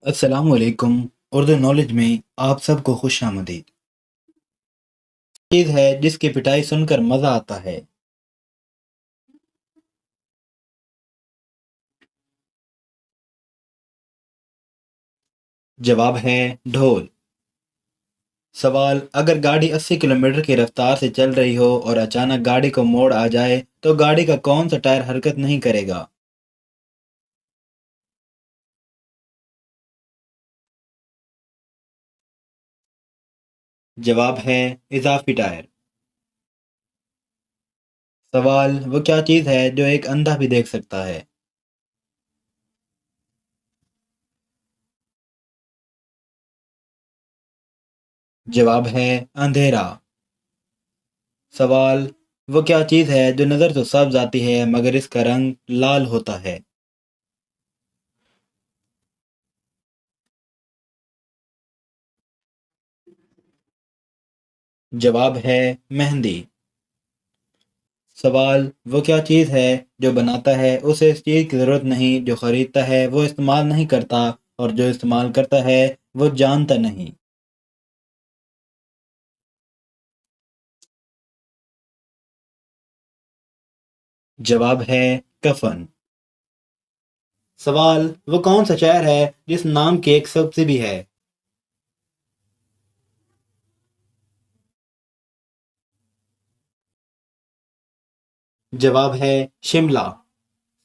السلام علیکم۔ اردو نالج میں آپ سب کو خوش آمدید۔ چیز ہے جس کی پٹائی سن کر مزہ آتا ہے۔ جواب ہے ڈھول۔ سوال: اگر گاڑی 80 کلومیٹر کی رفتار سے چل رہی ہو اور اچانک گاڑی کو موڑ آ جائے تو گاڑی کا کون سا ٹائر حرکت نہیں کرے گا؟ جواب ہے اضافی ٹائر۔ سوال: وہ کیا چیز ہے جو ایک اندھا بھی دیکھ سکتا ہے؟ جواب ہے اندھیرا۔ سوال: وہ کیا چیز ہے جو نظر تو سبز آتی ہے مگر اس کا رنگ لال ہوتا ہے؟ جواب ہے مہندی۔ سوال: وہ کیا چیز ہے جو بناتا ہے اسے اس چیز کی ضرورت نہیں، جو خریدتا ہے وہ استعمال نہیں کرتا، اور جو استعمال کرتا ہے وہ جانتا نہیں؟ جواب ہے کفن۔ سوال: وہ کون سا شہر ہے جس نام کی ایک سبزی بھی ہے؟ جواب ہے شملہ۔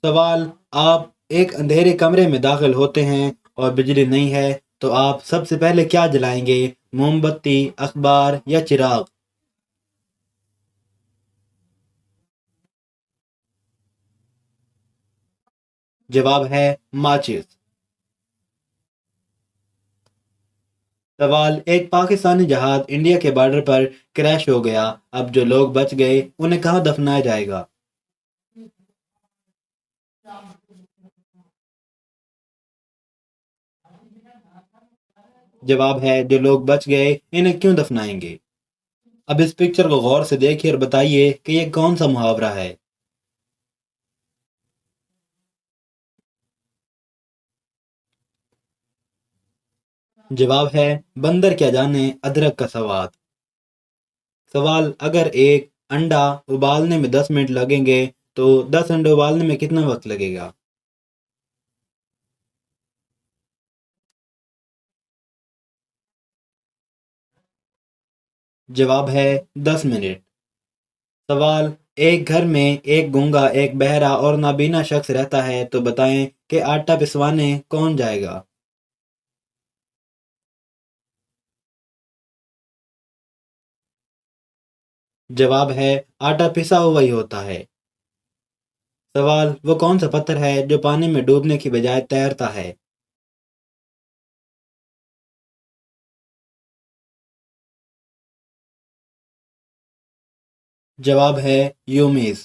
سوال: آپ ایک اندھیرے کمرے میں داخل ہوتے ہیں اور بجلی نہیں ہے تو آپ سب سے پہلے کیا جلائیں گے؟ موم بتی، اخبار یا چراغ؟ جواب ہے ماچس۔ سوال: ایک پاکستانی جہاز انڈیا کے بارڈر پر کریش ہو گیا، اب جو لوگ بچ گئے انہیں کہاں دفنایا جائے گا؟ جواب ہے جو لوگ بچ گئے انہیں کیوں دفنائیں گے؟ اب اس پکچر کو غور سے دیکھیے اور بتائیے کہ یہ کون سا محاورہ ہے؟ جواب ہے بندر کیا جانے ادرک کا سواد۔ سوال: اگر ایک انڈا ابالنے میں 10 منٹ لگیں گے تو 10 انڈے ابالنے میں کتنا وقت لگے گا؟ جواب ہے 10 منٹ۔ سوال: ایک گھر میں ایک گونگا، ایک بہرا اور نابینا شخص رہتا ہے تو بتائیں کہ آٹا پسوانے کون جائے گا؟ جواب ہے آٹا پسا ہوا ہی ہوتا ہے۔ سوال: وہ کون سا پتھر ہے جو پانی میں ڈوبنے کی بجائے تیرتا ہے؟ جواب ہے یومیز۔